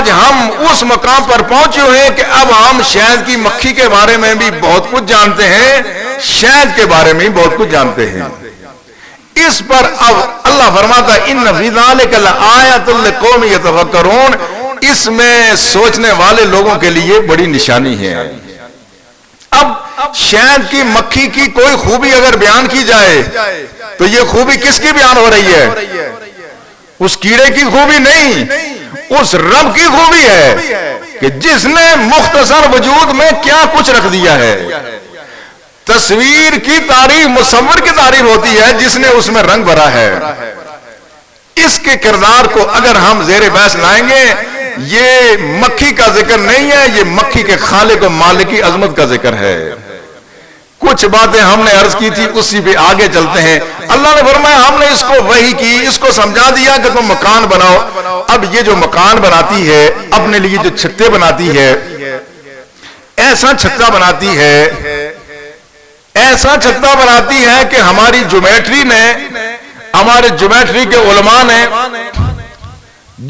آج ہم اس مقام پر پہنچے ہوئے ہیں کہ اب ہم شہد کی مکھی کے بارے میں بھی بہت کچھ جانتے ہیں، شہد کے بارے میں بھی بہت کچھ جانتے ہیں۔ اس پر اب اللہ فرماتا ہے ان فی ذالک لآیۃ لقوم یتفکرون، اس میں سوچنے والے لوگوں کے لیے بڑی نشانی ہے۔ اب شہد کی مکھی کی کوئی خوبی اگر بیان کی جائے تو یہ خوبی کس کی بیان ہو رہی ہے؟ اس کیڑے کی خوبی نہیں، اس رب کی خوبی ہے کہ جس نے مختصر وجود میں کیا کچھ رکھ دیا ہے۔ تصویر کی تعریف مصور کی تعریف ہوتی ہے جس نے اس میں رنگ بھرا ہے۔ اس کے کردار کو اگر ہم زیر بحث لائیں گے، یہ مکھی کا ذکر نہیں ہے، یہ مکھی کے خالق و مالک کی عظمت کا ذکر ہے۔ کچھ باتیں ہم نے عرض کی تھی، اسی پہ آگے چلتے ہیں۔ اللہ نے فرمایا ہم نے اس کو وحی کی، اس کو سمجھا دیا کہ تم مکان بناؤ۔ اب یہ جو مکان بناتی ہے، اپنے لیے جو چھتے بناتی ہے، ایسا چھتا بناتی ہے، ایسا چھتا بناتی ہے کہ ہماری جیومیٹری نے، ہمارے جیومیٹری کے علماء نے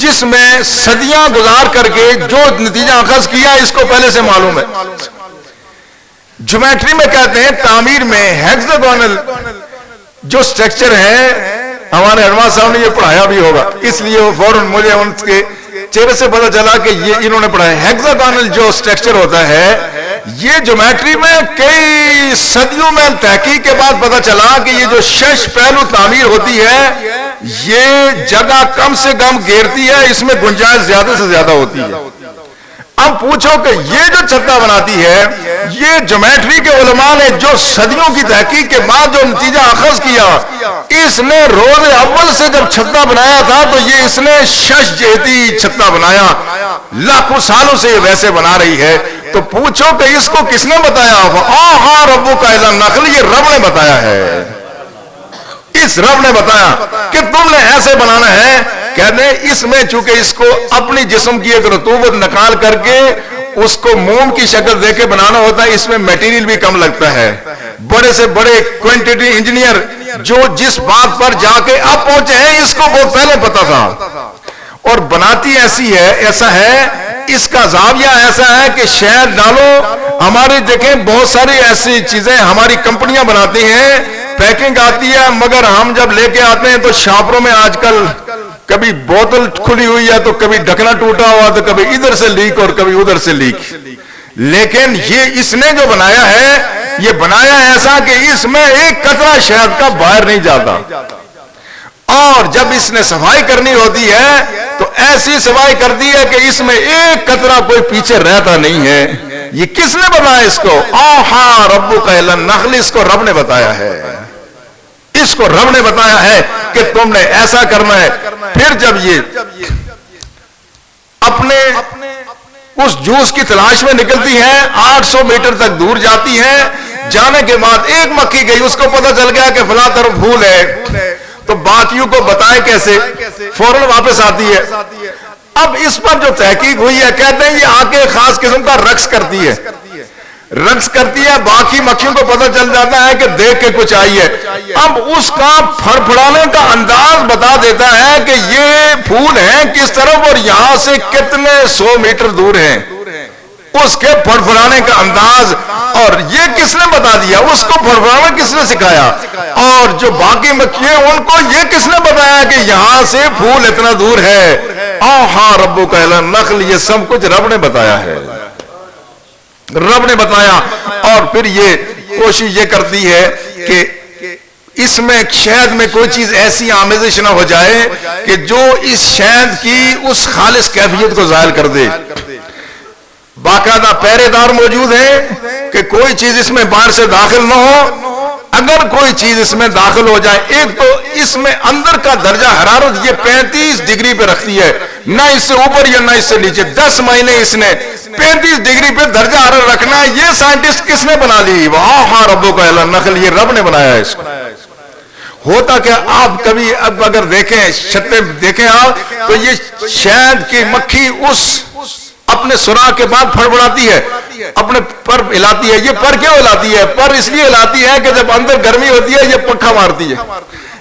جس میں صدیاں گزار کر کے جو نتیجہ اخذ کیا اس کو پہلے سے معلوم ہے۔ جیومیٹری میں کہتے ہیں، تعمیر میں ہیگزاگونل جو سٹرکچر ہے، ہمارے علماء صاحب نے یہ پڑھایا بھی ہوگا، اس لیے وہ فوراً مجھے ان کے چہرے سے پتہ چلا کہ یہ انہوں نے پڑھایا۔ ہیگزاگونل جو سٹرکچر ہوتا ہے، یہ جیومیٹری میں کئی صدیوں میں تحقیق کے بعد پتہ چلا کہ یہ جو 6 پہلو تعمیر ہوتی ہے، یہ جگہ کم سے کم گھیرتی ہے، اس میں گنجائش زیادہ سے زیادہ ہوتی ہے۔ اب پوچھو کہ یہ جو چھتا بناتی ہے، یہ جیومیٹری کے علماء نے جو صدیوں کی تحقیق کے بعد جو نتیجہ اخذ کیا، اس نے روز اول سے جب چھتا بنایا تھا تو یہ اس نے 6 جہتی چھتا بنایا، لاکھوں سالوں سے یہ ویسے بنا رہی ہے۔ تو پوچھو کہ اس کو کس نے بتایا؟ آہا ربک الی النخل، یہ رب نے بتایا ہے، اس رب نے بتایا کہ تم نے ایسے بنانا ہے۔ کہتے ہیں اس میں چونکہ اس کو اپنی جسم کی ایک رطوبت نکال کر کے اس کو موم کی شکل دے کے بنانا ہوتا ہے، اس میں میٹیریل بھی کم لگتا ہے۔ بڑے سے بڑے کوانٹٹی انجینئر جو جس بات پر جا کے اب پہنچے ہیں، اس کو بہت پہلے پتا تھا۔ اور بناتی ایسی ہے، ایسا ہے، اس کا زاویہ ایسا ہے کہ شہد ڈالو، ہماری دیکھیں بہت ساری ایسی چیزیں ہماری کمپنیاں بناتی ہیں، پیکنگ آتی ہے، مگر ہم جب لے کے آتے ہیں تو شاپروں میں آج کل کبھی بوتل کھلی ہوئی ہے تو کبھی ڈھکنا ٹوٹا ہوا، تو کبھی ادھر سے لیک اور کبھی ادھر سے لیک۔ لیکن یہ اس نے جو بنایا ہے، یہ بنایا ایسا کہ اس میں ایک قطرہ شہد کا باہر نہیں جاتا، اور جب اس نے صفائی کرنی ہوتی ہے تو ایسی صفائی کرتی ہے کہ اس میں ایک قطرہ کوئی پیچھے رہتا نہیں ہے۔ یہ کس نے بتایا اس کو؟ آہا ربک الی النخل، اس کو رب نے بتایا ہے، اس کو رب نے بتایا ہے کہ تم نے ایسا کرنا ہے۔ پھر جب یہ اپنے اس جوس کی تلاش میں نکلتی ہے، 800 میٹر تک دور جاتی ہے، جانے کے بعد ایک مکھی گئی، اس کو پتہ چل گیا کہ فلاں طرف پھول ہے، تو باقیوں کو بتائے کیسے، فوراً واپس آتی ہے۔ اب اس پر جو تحقیق ہوئی ہے، کہتے ہیں یہ آ کے خاص قسم کا رقص کرتی ہے، رقص کرتی ہے، باقی مکھیوں کو پتہ چل جاتا ہے کہ دیکھ کے کچھ آئی ہے۔ اب اس کا پھڑپھڑانے کا انداز بتا دیتا ہے کہ یہ پھول ہیں کس طرف اور یہاں سے کتنے 100 میٹر دور ہیں، اس کے پھڑپھڑانے کا انداز۔ اور یہ کس نے بتا دیا؟ اس کو پھڑپھڑانا کس نے سکھایا؟ اور جو باقی مکھیاں ان کو یہ کس نے بتایا کہ یہاں سے پھول اتنا دور ہے؟ آہا ربک الی النخل، یہ سب کچھ رب نے بتایا ہے، رب نے بتایا۔ اور پھر یہ کوشش یہ کرتی ہے کہ اس میں شہد میں کوئی چیز ایسی آمیزش نہ ہو جائے کہ جو اس شہد کی اس خالص کیفیت کو ظاہر کر دے۔ باقاعدہ پہرے دار موجود ہیں کہ کوئی چیز اس میں باہر سے داخل نہ ہو۔ اگر کوئی چیز اس میں داخل ہو جائے، ایک تو اس میں اندر کا درجہ حرارت یہ 35 ڈگری پہ رکھتی ہے، نہ اس سے اوپر یا نہ اس سے نیچے۔ 10 مہینے اس نے 35 ڈگری پہ درجہ حرارت رکھنا ہے۔ یہ سائنٹسٹ کس نے بنا لی؟ آہا ربک الی النخل، یہ رب نے بنایا ہے اس کو۔ ہوتا کیا، آپ کبھی اب اگر دیکھیں چھتے دیکھیں آپ، تو یہ شہد کی مکھی اس اپنے سوراخ کے بعد پھڑپڑاتی ہے، اپنے پر ہلاتی ہے۔ یہ پر کیوں ہلاتی ہے؟ پر اس لیے ہلاتی ہے کہ جب اندر گرمی ہوتی ہے یہ پنکھا مارتی ہے،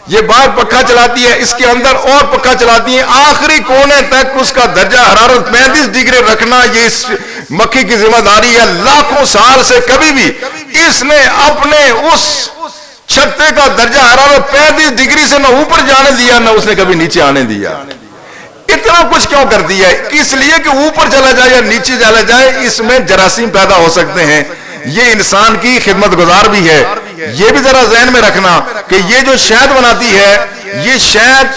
یہ باہر پکا چلاتی ہے، اس کے اندر اور پکا چلاتی ہے، آخری کونے تک اس کا درجہ حرارت 35 ڈگری رکھنا یہ اس مکھی کی ذمہ داری ہے۔ لاکھوں سال سے کبھی بھی اس نے اپنے اس چھتے کا درجہ حرارت 35 ڈگری سے نہ اوپر جانے دیا، نہ اس نے کبھی نیچے آنے دیا۔ اتنا کچھ کیوں کر دیا ہے؟ اس لیے کہ اوپر چلا جائے یا نیچے چلا جائے اس میں جراثیم پیدا ہو سکتے ہیں۔ یہ انسان کی خدمت گزار بھی ہے۔ یہ بھی ذرا ذہن میں رکھنا کہ یہ جو شہد بناتی ہے، یہ شہد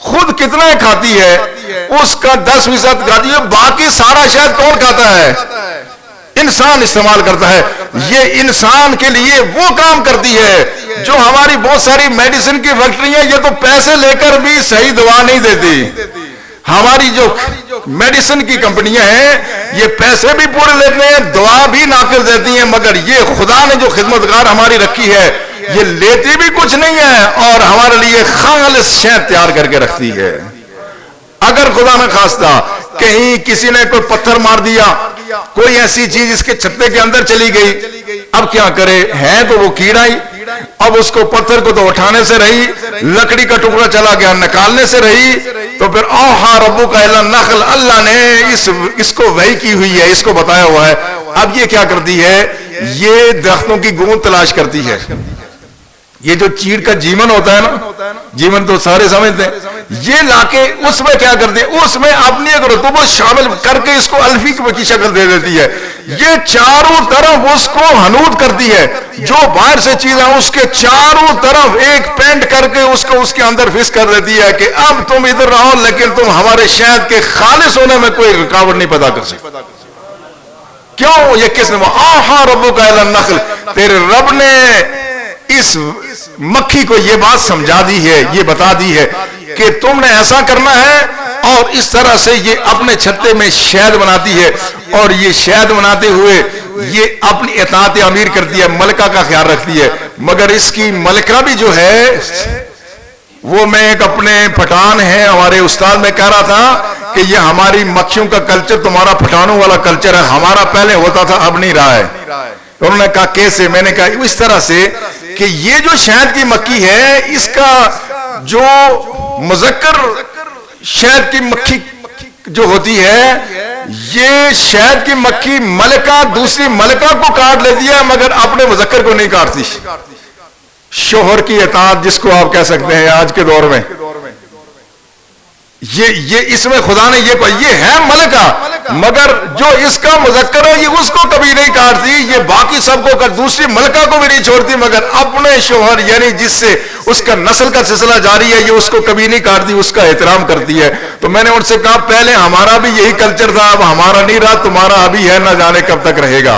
خود کتنا کھاتی ہے، اس کا 10% کھاتی ہے، باقی سارا شہد کون کھاتا ہے؟ انسان استعمال کرتا ہے۔ یہ انسان کے لیے وہ کام کرتی ہے جو ہماری بہت ساری میڈیسن کی فیکٹریاں یہ تو پیسے لے کر بھی صحیح دوا نہیں دیتی۔ ہماری جو میڈیسن کی کمپنیاں ہیں یہ پیسے بھی پورے لیتے ہیں، دوا بھی ناقص دیتی ہیں، مگر یہ خدا نے جو خدمتگار ہماری رکھی ہے یہ لیتی بھی کچھ نہیں ہے اور ہمارے لیے خالص شہد تیار کر کے رکھتی ہے۔ اگر خدا نہ خواستہ کہیں کسی نے کوئی پتھر مار دیا، کوئی ایسی چیز اس کے چھتے کے اندر چلی گئی، اب کیا کرے؟ ہے تو وہ کیڑا ہی، اب اس کو پتھر کو تو اٹھانے سے رہی، لکڑی کا ٹکڑا چلا گیا نکالنے سے رہی، تو پھر اوحا ربک الی النخل، اللہ نے اس کو وحی کی ہوئی ہے، اس کو بتایا ہوا ہے۔ اب یہ کیا کرتی ہے؟ یہ درختوں کی گوند تلاش کرتی ہے۔ یہ جو چیڑ کا جیمن ہوتا ہے نا، جیمن تو سارے سمجھتے ہیں، یہ لا کے اس میں کیا کرتے ہیں؟ اس میں اپنی ایک رطوبت شامل کر کے اس کو الفی کی شکل دے دیتی ہے۔ یہ چاروں طرف اس کو حنود کرتی ہے، جو باہر سے چیز ہے اس کے چاروں طرف ایک پینٹ کر کے اس کو اس کے اندر فکس کر دیتی ہے کہ اب تم ادھر رہو لیکن تم ہمارے شہد کے خالص ہونے میں کوئی رکاوٹ نہیں پیدا کر سکتے۔ کیوں؟ یہ کس نے؟ آہا ربک الی النخل، تیرے رب نے اس مکھی کو یہ بات سمجھا دی ہے، یہ بتا دی ہے کہ تم نے ایسا کرنا ہے، اور اس طرح سے یہ اپنے چھتے میں شہد بناتی ہے، اور یہ شہد بناتے ہوئے یہ اپنی اطاعت امیر کرتی ہے، ملکہ کا خیال رکھتی ہے۔ مگر اس کی ملکہ بھی جو ہے وہ، میں ایک اپنے پٹھان ہیں ہمارے استاد میں کہہ رہا تھا کہ یہ ہماری مکھیوں کا کلچر تمہارا پٹھانوں والا کلچر ہے، ہمارا پہلے ہوتا تھا اب نہیں رہا ہے۔ انہوں نے کہا کیسے؟ میں نے کہا اس طرح سے کہ یہ جو شہد کی مکھی ہے اس کا جو مذکر شہد کی مکھی جو ہوتی ہے، یہ شہد کی مکھی ملکہ دوسری ملکہ کو کاٹ لیتی ہے مگر اپنے مذکر کو نہیں کاٹتی۔ شوہر کی اطاعت جس کو آپ کہہ سکتے ہیں آج کے دور میں، یہ اس میں خدا نے یہ ہے ملکہ، مگر جو اس کا مذکر ہے یہ اس کو کبھی نہیں کاٹتی، یہ باقی سب کو دوسری ملکہ کو بھی نہیں چھوڑتی، مگر اپنے شوہر یعنی جس سے اس کا نسل کا سلسلہ جاری ہے یہ اس کو کبھی نہیں کاٹتی، اس کا احترام کرتی ہے۔ تو میں نے ان سے کہا پہلے ہمارا بھی یہی کلچر تھا، اب ہمارا نہیں رہا، تمہارا ابھی ہے، نہ جانے کب تک رہے گا۔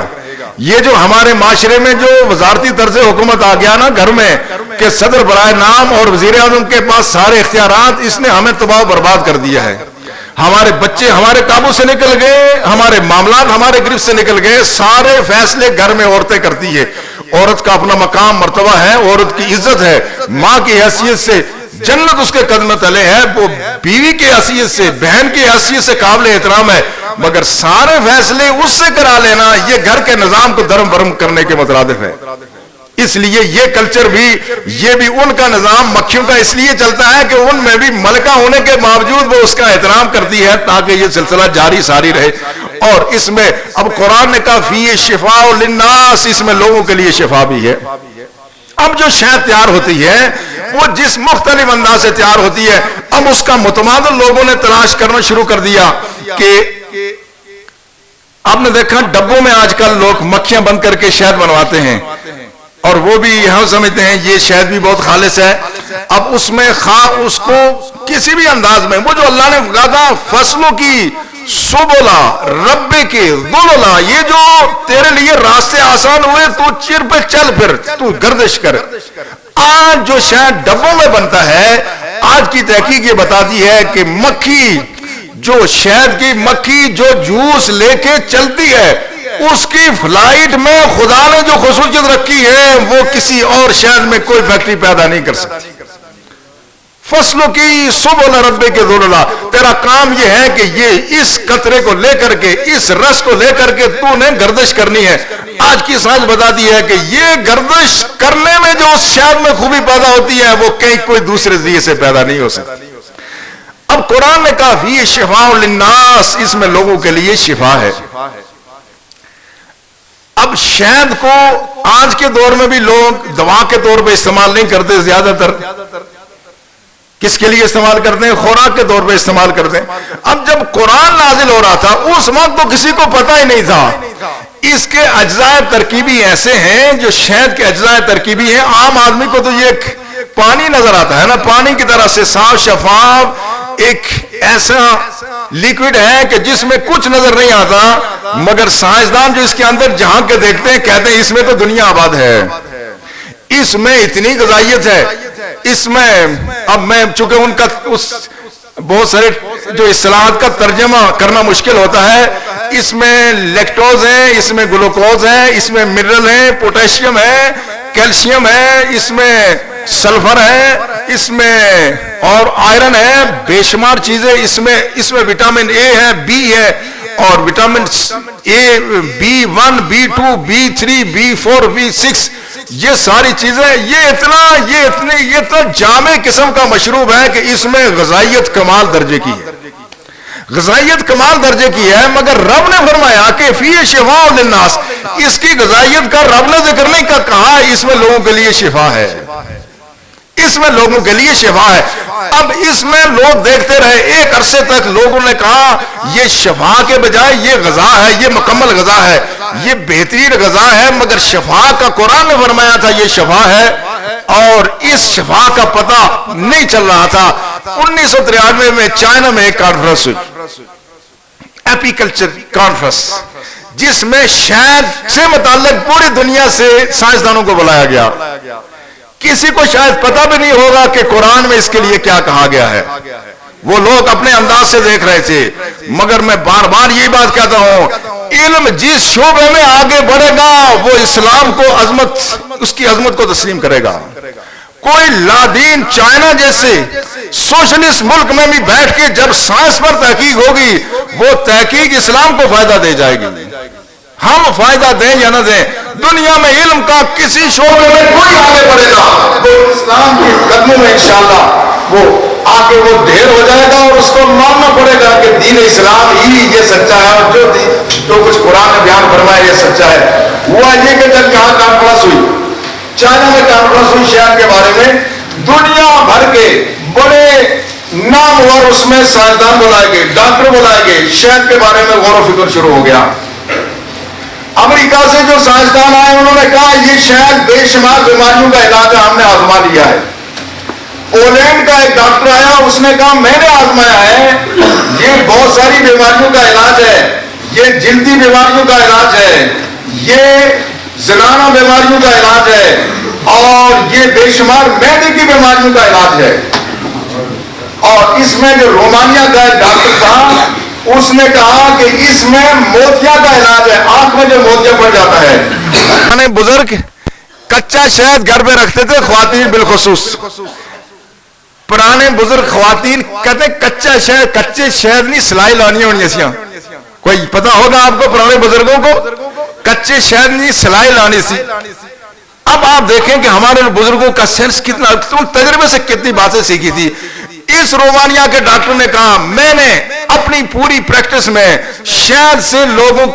یہ جو ہمارے معاشرے میں جو وزارتی طرز حکومت آ گیا نا گھر میں کہ صدر برائے نام اور وزیر اعظم کے پاس سارے اختیارات، اس نے ہمیں تباہ و برباد کر دیا ہے۔ ہمارے بچے ہمارے قابو سے نکل گئے، ہمارے معاملات ہمارے گرفت سے نکل گئے، سارے فیصلے گھر میں عورتیں کرتی ہے۔ عورت کا اپنا مقام مرتبہ ہے، عورت کی عزت ہے، ماں کی حیثیت سے جنت اس کے قدم تلے ہے، وہ بیوی کی حیثیت سے بہن کی حیثیت سے قابل احترام ہے، مگر سارے فیصلے اس سے کرا لینا یہ گھر کے نظام کو درم برم کرنے کے مترادف ہے۔ اس لیے یہ کلچر بھی، یہ بھی ان کا نظام مکھیوں کا اس لیے چلتا ہے کہ ان میں بھی ملکہ ہونے کے باوجود وہ اس کا احترام کرتی ہے تاکہ یہ سلسلہ جاری ساری رہے۔ اور اس میں اب قرآن نے کہا فی شفاء للناس، اس میں لوگوں کے لیے شفا بھی ہے۔ اب جو شہد تیار ہوتی ہے وہ جس مختلف انداز سے تیار ہوتی ہے، اب اس کا متبادل لوگوں نے تلاش کرنا شروع کر دیا کہ آپ نے دیکھا ڈبوں میں آج کل لوگ مکھیاں بند کر کے شہد بنواتے ہیں، اور وہ بھی یہاں سمجھتے ہیں یہ شہد بھی بہت خالص ہے۔ اب اس میں اس کو کسی بھی انداز میں، وہ جو اللہ نے کہا تھا فصلوں کی سبلا ربے کے ذللا، یہ جو تیرے لیے راستے آسان ہوئے تو چر پہ چل، پھر تو گردش کر۔ آج جو شہد ڈبوں میں بنتا ہے، آج کی تحقیق یہ بتاتی ہے کہ مکھی جو شہد کی مکھی جو جوس لے کے چلتی ہے، اس کی فلائٹ میں خدا نے جو خصوصیت رکھی ہے وہ کسی اور شہد میں کوئی فیکٹری پیدا نہیں کر سکتی۔ فصلوں کی سبل ربے کے ذللا، تیرا کام یہ ہے کہ یہ اس قطرے کو لے کر کے، اس رس کو لے کر کے تو نے گردش کرنی ہے۔ آج کی سائنس بتاتی ہے کہ یہ گردش کرنے میں جو اس شہد میں خوبی پیدا ہوتی ہے وہ کہیں کوئی دوسرے ذریعے سے پیدا نہیں ہو سکتی۔ اب قرآن نے کہا فی شفاء للناس، اس میں لوگوں کے لیے شفا ہے۔ اب شہد کو آج کے دور میں بھی لوگ دوا کے طور پہ استعمال نہیں کرتے، زیادہ تر کس کے لیے استعمال کرتے ہیں؟ خوراک کے طور پہ استعمال کرتے ہیں۔ اب جب قرآن نازل ہو رہا تھا اس وقت تو کسی کو پتہ ہی نہیں تھا اس کے اجزاء ترکیبی ایسے ہیں جو شہد کے اجزاء ترکیبی ہیں۔ عام آدمی کو تو یہ پانی نظر آتا ہے نا، پانی کی طرح سے صاف شفاف ایک ایسا لیکوڈ ہے کہ جس میں کچھ نظر نہیں آتا، مگر سائنسدان جو اس کے اندر جھانک کے دیکھتے ہیں کہتے ہیں اس میں تو دنیا آباد ہے، اس میں اتنی غذائیت ہے، اس میں اب میں چونکہ ان کا اس بہت سارے جو اصطلاحات کا ترجمہ کرنا مشکل ہوتا ہے، اس میں لیکٹوز ہے، اس میں گلوکوز ہے، اس میں منرل ہے، پوٹیشیم ہے، کیلشیم ہے، اس میں سلفر ہے، اس میں اور آئرن ہے، بے شمار چیزیں اس میں وٹامن اے ہے، بی ہے، اور vitamin A B1 B2 B3 B4 B6 یہ ساری چیزیں یہ اتنا جامع قسم کا مشروب ہے کہ اس میں غذائیت کمال درجے کی ہے، غذائیت کمال درجے کی ہے، مگر رب نے فرمایا کہ فی شفاء للناس، اس کی غذائیت کا رب نے ذکر نہیں کہا، اس میں لوگوں کے لیے شفا ہے، اس میں لوگوں کے لیے شفا ہے۔ اب اس میں لوگ دیکھتے رہے، ایک عرصے تک لوگوں نے کہا یہ شفا کے بجائے یہ غذا ہے، یہ مکمل غذا ہے، یہ بہترین غذا ہے، مگر شفا کا قرآن نے فرمایا تھا یہ شفا ہے، اور اس شفا کا پتہ نہیں چل رہا تھا۔ 1993 میں چائنا میں ایک کانفرنس ہوئی، ایپی کلچر کانفرنس، جس میں شہد سے متعلق پوری دنیا سے سائنسدانوں کو بلایا گیا۔ کسی کو شاید پتہ بھی نہیں ہوگا کہ قرآن میں اس کے لیے کیا کہا گیا ہے، وہ لوگ اپنے انداز سے دیکھ رہے تھے، مگر میں بار بار یہ بات کہتا ہوں، علم جس شعبے میں آگے بڑھے گا وہ اسلام کو اس کی عظمت کو تسلیم کرے گا۔ کوئی لادین چائنا جیسے سوشلسٹ ملک میں بھی بیٹھ کے جب سائنس پر تحقیق ہوگی وہ تحقیق اسلام کو فائدہ دے جائے گی، ہم فائدہ دیں یا نہ دیں، دنیا میں علم کا کسی شعبے میں کوئی آگے بڑھے گا تو اسلام کے قدموں میں انشاءاللہ وہ آگے وہ ڈھیر ہو جائے گا، اور اس کو ماننا پڑے گا کہ دین اسلام ہی یہ سچا ہے، اور جو کچھ قرآن نے بیان فرمایا یہ سچا ہے۔ ہوا یہ کہ جب یہاں کانفرنس ہوئی، چائنا میں کانفرنس ہوئی شہد کے بارے میں، دنیا بھر کے بڑے نامور اس میں سائنسدان بلائے گئے، ڈاکٹر بلائے گئے، شہد کے بارے میں غور و فکر شروع ہو گیا۔ امریکہ سے جو سائنسدان آئے انہوں نے کہا یہ شہد بے شمار بیماریوں کا علاج ہم نے آزما لیا ہے۔ پولینڈ کا ایک ڈاکٹر آیا، اس نے کہا میں نے آزمایا ہے، یہ بہت ساری بیماریوں کا علاج ہے، یہ جلدی بیماریوں کا علاج ہے، یہ زنانہ بیماریوں کا علاج ہے، اور یہ بے شمار معدے کی بیماریوں کا علاج ہے۔ اور اس میں جو رومانیہ کا ایک ڈاکٹر تھا اس نے کہا کہ اس میں موتیا کا علاج ہے، آنکھ میں جو موتیا پڑ جاتا ہے۔ بزرگ کچا شہد گھر پہ رکھتے تھے، خواتین بالخصوص، پرانے بزرگ خواتین کہتے کچا شہد، کچے شہد نہیں سلائی لانی ہونی ایسیاں، کوئی پتا ہوگا آپ کو پرانے بزرگوں کو، کچے شہد نہیں سلائی لانی سی۔ اب آپ دیکھیں کہ ہمارے بزرگوں کا سینس کتنا، تجربے سے کتنی باتیں سیکھی تھی۔ اس رومانیہ کے ڈاکٹر نے کہا میں نے اپنی پوری پریکٹس میں شہد سے لوگوں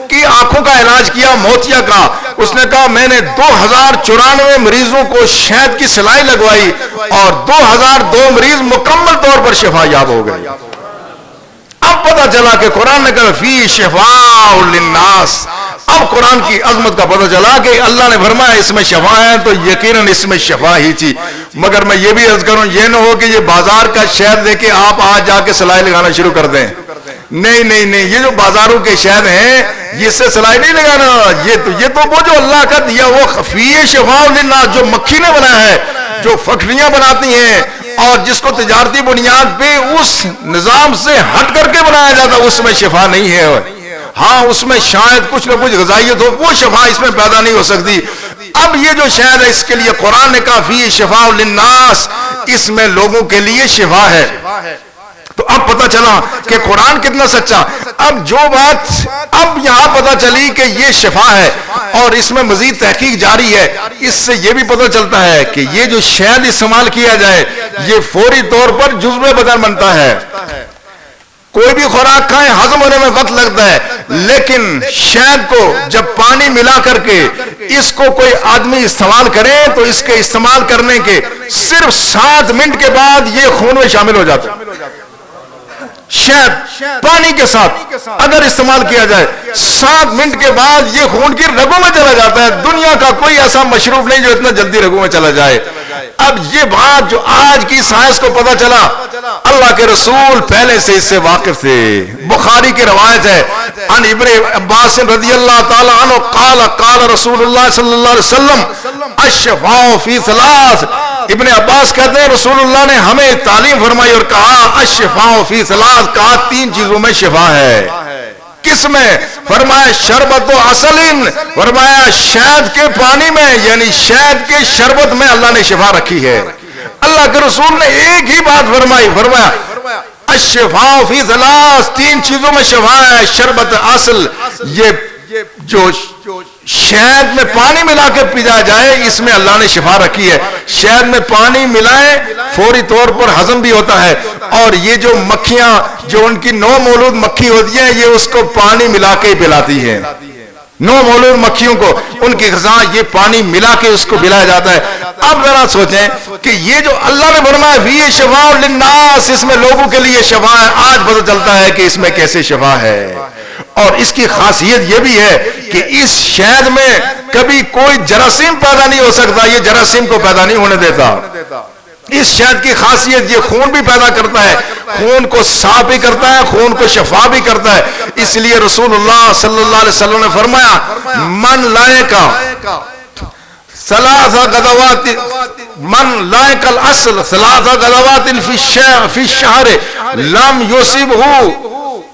کی آنکھوں کا علاج کیا، موتیا کا۔ اس نے کہا میں نے 2094 مریضوں کو شہد کی سلائی لگوائی اور 2002 مریض مکمل طور پر شفا یاب ہو گئے۔ اب پتہ چلا کہ قرآن نے کہا فی شفاء للناس، اب قرآن کی عظمت کا پتہ چلا کہ اللہ نے فرمایا اس میں شفا ہے، تو یقیناً اس میں شفا ہی تھی۔ مگر میں یہ بھی عرض کروں، یہ نہ ہو کہ یہ بازار کا شہد دے کے آپ آج جا کے سلائی لگانا شروع کر دیں۔ نہیں، یہ جو بازاروں کے شہد ہیں یہ سے سلائی نہیں لگانا، یہ تو وہ جو اللہ کا دیا وہ فی شفاء للناس، جو مکھی نے بنایا ہے، جو فیکٹریاں بناتی ہیں اور جس کو تجارتی بنیاد پہ اس نظام سے ہٹ کر کے بنایا جاتا، اس میں شفا نہیں ہے۔ ہاں اس میں شاید کچھ نہ کچھ غذائیت ہو، وہ شفا اس میں پیدا نہیں ہو سکتی۔ اب یہ جو شہد ہے اس کے لیے قرآن نے کہا فی شفاء للناس، اس میں لوگوں کے لیے شفا ہے۔ تو اب پتہ چلا کہ قرآن کتنا سچا۔ اب جو بات اب یہاں پتہ چلی کہ یہ شفا ہے اور اس میں مزید تحقیق جاری ہے، اس سے یہ بھی پتہ چلتا ہے کہ یہ جو شہد استعمال کیا جائے یہ فوری طور پر جزو بدن بنتا ہے۔ کوئی بھی خوراک کھائیں ہضم ہونے میں وقت لگتا ہے، لیکن شہد کو جب پانی ملا کر کے اس کو کوئی آدمی استعمال کرے تو اس کے استعمال کرنے کے صرف 7 منٹ کے بعد یہ خون میں شامل ہو جاتا ہے۔ شہد پانی کے ساتھ اگر استعمال کیا جائے 7 منٹ کے بعد یہ خون کی رگوں میں چلا جاتا ہے۔ دنیا کا کوئی ایسا مشروب نہیں جو اتنا جلدی رگوں میں چلا جائے۔ اب یہ بات جو آج کی سائنس کو پتہ چلا، اللہ کے رسول پہلے سے اس سے واقف تھے۔ بخاری کی روایت ہے عن ابن عباس رضی اللہ تعالی عنہ قال قال رسول اللہ صلی اللہ علیہ وسلم الشفاء فی ثلاث۔ ابن عباس کہتے ہیں رسول اللہ نے ہمیں تعلیم فرمائی اور کہا الشفاء فی ثلاث، کہا 3 چیزوں میں شفا ہے۔ کس میں؟ فرمایا شربت و عسل، فرمایا شہد کے پانی میں، یعنی شہد کے شربت میں اللہ نے شفا رکھی ہے۔ اللہ کے رسول نے ایک ہی بات فرمائی، فرمایا الشفاء فی ثلاث، 3 چیزوں میں شفا ہے۔ شربت عسل، یہ جو شہد میں پانی ملا کے پیا جائے اس میں اللہ نے شفا رکھی ہے۔ شہد میں پانی ملائیں فوری طور پر ہضم بھی ہوتا ہے، اور یہ جو مکھیاں جو ان کی نو مولود مکھی ہوتی ہیں یہ اس کو پانی ملا کے پلاتی ہے۔ نو مولود مکھیوں کو ان کی غذا یہ پانی ملا کے اس کو پلایا جاتا ہے۔ اب ذرا سوچیں کہ یہ جو اللہ نے فرمایا فی شفاء للناس، اس میں لوگوں کے لیے شفا ہے، آج پتہ چلتا ہے کہ اس میں کیسے شفا ہے۔ اور اس کی خاصیت یہ بھی ہے کہ اس شہد میں کبھی کوئی جراثیم پیدا نہیں ہو سکتا، یہ جراثیم کو پیدا نہیں ہونے دیتا۔ اس شہد کی خاصیت یہ خون بھی پیدا کرتا ہے، خون کو صاف بھی کرتا ہے، خون کو شفا بھی کرتا ہے۔ اس لیے رسول اللہ صلی اللہ علیہ وسلم نے فرمایا من لائقا ثلاث غزوات، من لائق الاصل ثلاث غزوات فی الشہر لم یصبہ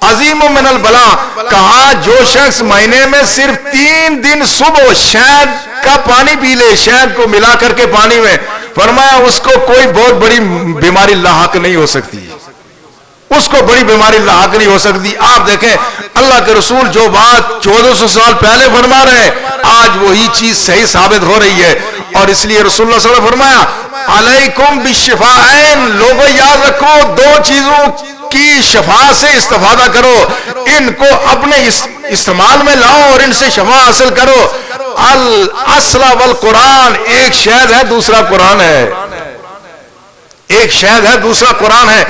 عظیم من البلا، کہا جو شخص مہینے میں صرف 3 دن صبح شہد کا پانی پی لے، شہد کو ملا کر کے پانی میں، فرمایا اس کو کوئی بہت بڑی بیماری لاحق نہیں ہو سکتی، اس کو بڑی بیماری لاحق نہیں ہو سکتی۔ آپ دیکھیں اللہ کے رسول جو بات 1400 سال پہلے فرما رہے ہیں آج وہی چیز صحیح ثابت ہو رہی ہے۔ اور اس لیے رسول اللہ صلی اللہ علیہ وسلم نے فرمایا علیکم بالشفاءین، لوگوں یاد رکھو 2 چیزوں کی شفا سے استفادہ کرو، ان کو اپنے استعمال میں لاؤ اور ان سے شفا حاصل کرو۔ الاصل والقرآن، ایک شہد ہے دوسرا قرآن ہے، ایک شہد ہے دوسرا قرآن ہے۔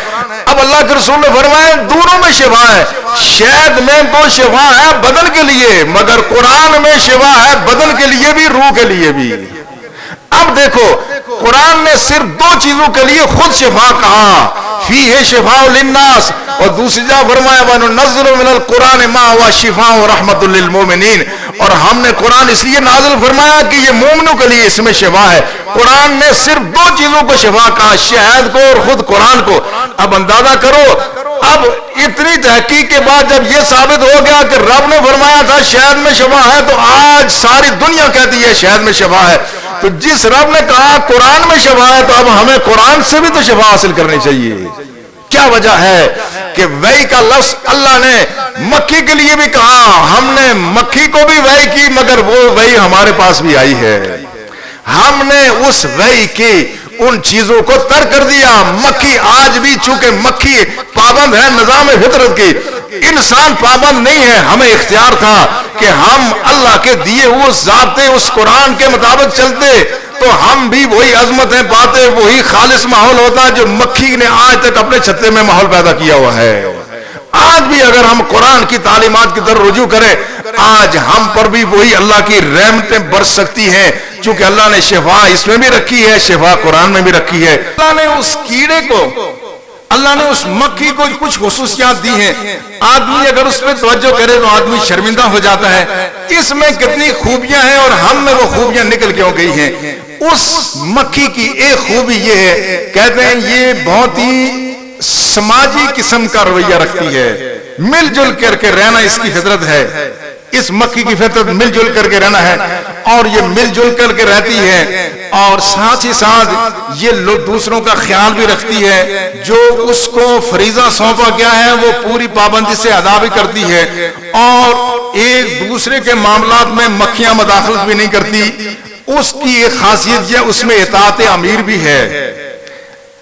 اب اللہ کے رسول نے فرمایا دونوں میں شفا ہے، شہد میں تو شفا ہے بدن کے لیے مگر قرآن میں شفا ہے بدن کے لیے بھی روح کے لیے بھی۔ اب دیکھو قرآن نے صرف 2 چیزوں کے لیے خود شفا کہا، فیہ شفاء للناس، اور دوسری جگہ فرمایا وَنُنَزِّلُ مِنَ الْقُرْآنِ مَا هُوَ شِفَاءٌ وَرَحْمَةٌ لِّلْمُؤْمِنِينَ، اور ہم نے قرآن اس لیے نازل فرمایا کہ یہ مومنوں کے لیے اس میں شفا ہے۔ قرآن نے صرف 2 چیزوں کو شفا کہا، شہد کو اور خود قرآن کو۔ اب اندازہ کرو، اب اتنی تحقیق کے بعد جب یہ ثابت ہو گیا کہ رب نے فرمایا تھا شہد میں شفا ہے، تو آج ساری دنیا کہتی ہے شہد میں شفا ہے۔ تو جس رب نے کہا قرآن میں شفا ہے تو اب ہمیں قرآن سے بھی تو شفا حاصل کرنی چاہیے۔ کیا وجہ ہے کہ وحی کا لفظ اللہ نے مکھی کے لیے بھی کہا، ہم نے مکھی کو بھی وحی کی مگر وہ وحی ہمارے پاس بھی آئی ہے، ہم نے اس وحی کی ان چیزوں کو ترک کر دیا۔ مکھی آج بھی چونکہ مکھی پابند ہے نظام فطرت کی، انسان پابند نہیں ہے، ہمیں اختیار تھا کہ ہم اللہ کے دیے ہوئے ضابطے اس قرآن کے مطابق چلتے تو ہم بھی وہی عظمتیں پاتے، وہی خالص ماحول ہوتا جو مکھی نے آج تک اپنے چھتے میں ماحول پیدا کیا ہوا ہے۔ آج بھی اگر ہم قرآن کی تعلیمات کی طرف رجوع کریں آج ہم پر بھی وہی اللہ کی رحمتیں برس سکتی ہیں، چونکہ اللہ نے شفا اس میں بھی رکھی ہے، شفا قرآن میں بھی رکھی ہے۔ اللہ نے اس کیڑے کو، اللہ نے اس مکھی کو کچھ خصوصیات دی ہیں، آدمی اگر اس پہ توجہ کرے تو آدمی شرمندہ ہو جاتا ہے۔ اس میں کتنی خوبیاں ہیں اور ہم میں وہ خوبیاں نکل کیوں گئی ہیں۔ اس مکھی کی ایک خوبی یہ ہے، کہتے ہیں یہ بہت ہی سماجی قسم کا رویہ رکھتی ہے، مل جل کر کے رہنا اس کی فطرت ہے۔ اس مکھی کی فطرت مل جل کر کے رہنا ہے، اور یہ مل جل کر کے رہتی ہے، اور ساتھ ہی ساتھ یہ دوسروں کا خیال بھی رکھتی ہے، جو اس کو فریضہ سونپا گیا ہے وہ پوری پابندی سے ادا بھی کرتی ہے، اور ایک دوسرے کے معاملات میں مکھیاں مداخلت بھی نہیں کرتی۔ اس کی ایک خاصیت یہ اس میں اطاعت امیر بھی ہے،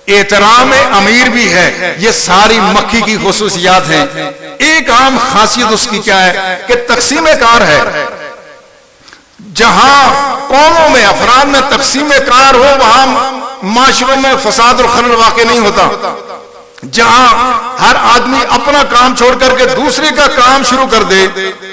احترام امیر بھی ہے، یہ ساری مکھی کی خصوصیات ہیں۔ ایک عام خاصیت اس کی کیا ہے کہ تقسیم کار ہے۔ جہاں قوموں میں افراد میں تقسیم کار ہو وہاں معاشروں میں فساد اور خلل واقع نہیں ہوتا۔ جہاں ہر آدمی اپنا کام چھوڑ کر کے دوسرے کا کام شروع کر دے،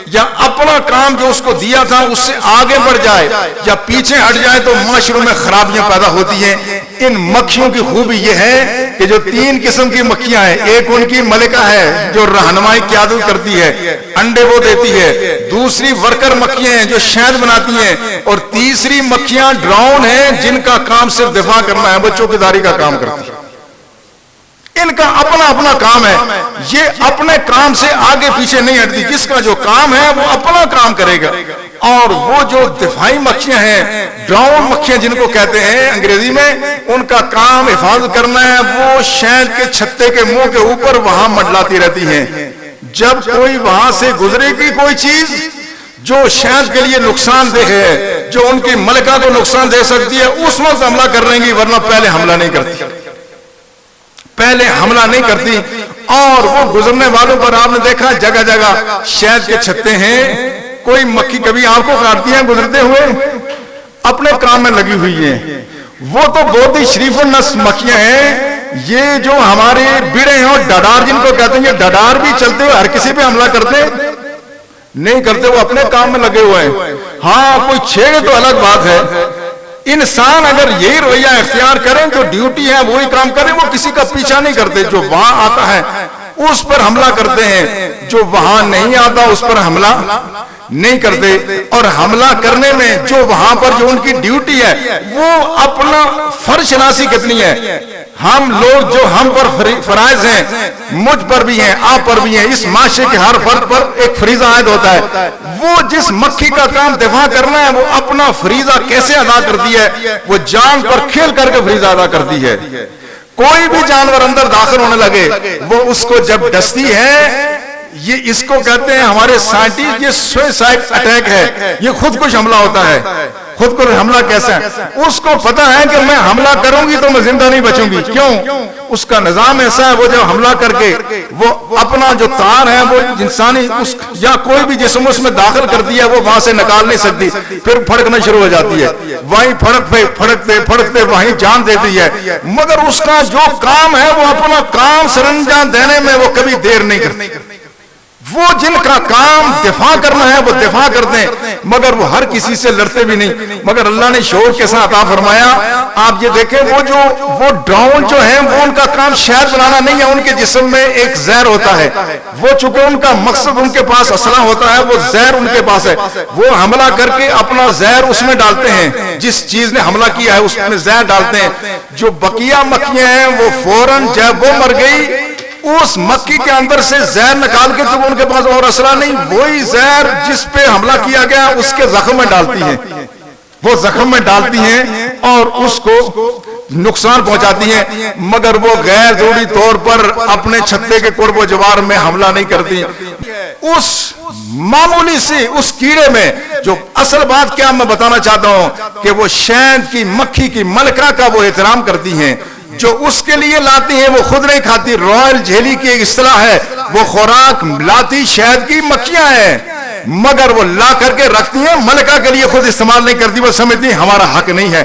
یا اپنا کام جو اس کو دیا تھا اس سے آگے بڑھ جائے یا پیچھے ہٹ جائے، تو معاشروں میں خرابیاں پیدا ہوتی ہیں۔ ان مکھیوں کی خوبی یہ ہے کہ جو 3 قسم کی مکھیاں ہیں، ایک ان کی ملکہ ہے جو رہنمائی قیادت کرتی ہے، انڈے وہ دیتی ہے، دوسری ورکر مکھیاں ہیں جو شہد بناتی ہیں، اور تیسری مکھیاں ڈرون ہیں جن کا کام صرف دفاع کرنا ہے، بچوں کی داری کا کام کرتی ہے۔ ان کا اپنا اپنا کام ہے، یہ اپنے کام سے آگے پیچھے نہیں ہٹتی، جس کا جو کام ہے وہ اپنا کام کرے گا۔ اور وہ جو دفاعی مکھیاں ہیں، ڈراؤن مکھیاں جن کو کہتے ہیں انگریزی میں، ان کا کام حفاظت کرنا ہے، وہ شہد کے چھتے کے منہ کے اوپر وہاں منڈلاتی رہتی ہیں۔ جب کوئی وہاں سے گزرے گی کوئی چیز جو شہد کے لیے نقصان دہ ہے، جو ان کی ملکہ کو نقصان دے سکتی ہے، اس وقت حملہ کر لیں گی، ورنہ پہلے حملہ نہیں کرتی، پہلے حملہ نہیں کرتی۔ اور وہ گزرنے والوں پر آپ نے دیکھا جگہ جگہ شہد کے چھتے ہیں، کوئی مکھی کبھی آپ کو کاٹتی ہے گزرتے ہوئے، اپنے کام میں لگی ہوئی ہیں۔ وہ تو بہت ہی شریف النفس مکھیاں ہیں۔ یہ جو ہمارے بڑے ہیں اور ڈڈار جن کو کہتے ہیں، یہ ڈڈار بھی چلتے ہوئے ہر کسی پہ حملہ کرتے نہیں کرتے، وہ اپنے کام میں لگے ہوئے ہیں۔ ہاں کوئی چھیڑے تو الگ بات ہے۔ انسان اگر یہی رویہ اختیار کریں، جو ڈیوٹی ہے وہی کام کریں، وہ کسی کا پیچھا نہیں کرتے، جو وہاں آتا ہے اس پر حملہ کرتے ہیں، جو وہاں نہیں آتا اس پر حملہ نہیں کرتے۔ اور حملہ کرنے میں جو وہاں پر جو ان کی ڈیوٹی ہے، وہ اپنا فرض شناسی کتنی ہے۔ ہم لوگ جو ہم پر فرائض ہیں، مجھ پر بھی ہیں، آپ پر بھی ہیں، اس معاشرے کے ہر فرد پر ایک فریضہ عائد ہوتا ہے۔ وہ جس مکھی کا کام دفاع کرنا ہے، وہ اپنا فریضہ کیسے ادا کرتی ہے، وہ جان پر کھیل کر کے فریضہ ادا کرتی ہے۔ کوئی بھی جانور اندر داخل ہونے لگے، وہ اس کو جب ڈستی ہے، یہ اس کو کہتے ہیں ہمارے سائنٹسٹ، یہ سوئسائڈ اٹیک ہے، یہ خود کش حملہ ہوتا ہے۔ خود کو حملہ کیسا ہے؟ اس کو پتا ہے کہ میں حملہ کروں گی تو میں زندہ نہیں بچوں گی۔ کیوں؟ اس کا نظام ایسا ہے، وہ جب حملہ کر کے وہ اپنا جو تار ہے وہ انسانی یا کوئی بھی جسم اس میں داخل کرتی ہے، وہ وہاں سے نکال نہیں سکتی، پھر پھڑکنا شروع ہو جاتی ہے، وہیں پھڑکتے وہیں جان دیتی ہے۔ مگر اس کا جو کام ہے، وہ اپنا کام سر انجام دینے میں وہ کبھی دیر نہیں کرتی۔ وہ جن کا کام دفاع کرنا ہے وہ دفاع کرتے ہیں، مگر وہ ہر کسی سے لڑتے بھی نہیں۔ مگر اللہ نے شعور کے ساتھ عطا فرمایا۔ آپ یہ دیکھیں، وہ ڈراؤن جو ہیں، وہ ان کا کام شہد بنانا نہیں ہے، ان کے جسم میں ایک زہر ہوتا ہے۔ وہ چونکہ ان کا مقصد، ان کے پاس اسلحہ ہوتا ہے، وہ زہر ان کے پاس ہے، وہ حملہ کر کے اپنا زہر اس میں ڈالتے ہیں، جس چیز نے حملہ کیا ہے اس میں زہر ڈالتے ہیں۔ جو بقیہ مکھیاں ہیں، وہ فوراً جب وہ مر گئی، اس مکھی کے اندر سے زہر نکال کے، تو ان کے پاس اور اسلحہ نہیں، وہی زہر جس پہ حملہ کیا گیا اس کے زخم میں ڈالتی ہیں، وہ زخم میں ڈالتی ہیں اور اس کو نقصان پہنچاتی ہیں، مگر وہ غیر ضروری طور پر اپنے چھتے کے قرب و جوار میں حملہ نہیں کرتی۔ اس معمولی سی اس کیڑے میں جو اصل بات کیا میں بتانا چاہتا ہوں کہ وہ شہد کی مکھی کی ملکہ کا وہ احترام کرتی ہیں، جو اس کے لیے لاتی ہیں وہ خود نہیں کھاتی۔ رائل جیلی کی ایک اصطلاح ہے، وہ خوراک لاتی شہد کی مکھیاں ہیں، مگر وہ لا کر کے رکھتی ہیں، ملکہ کے لیے خود استعمال نہیں کرتی، وہ سمجھتی ہمارا حق نہیں ہے۔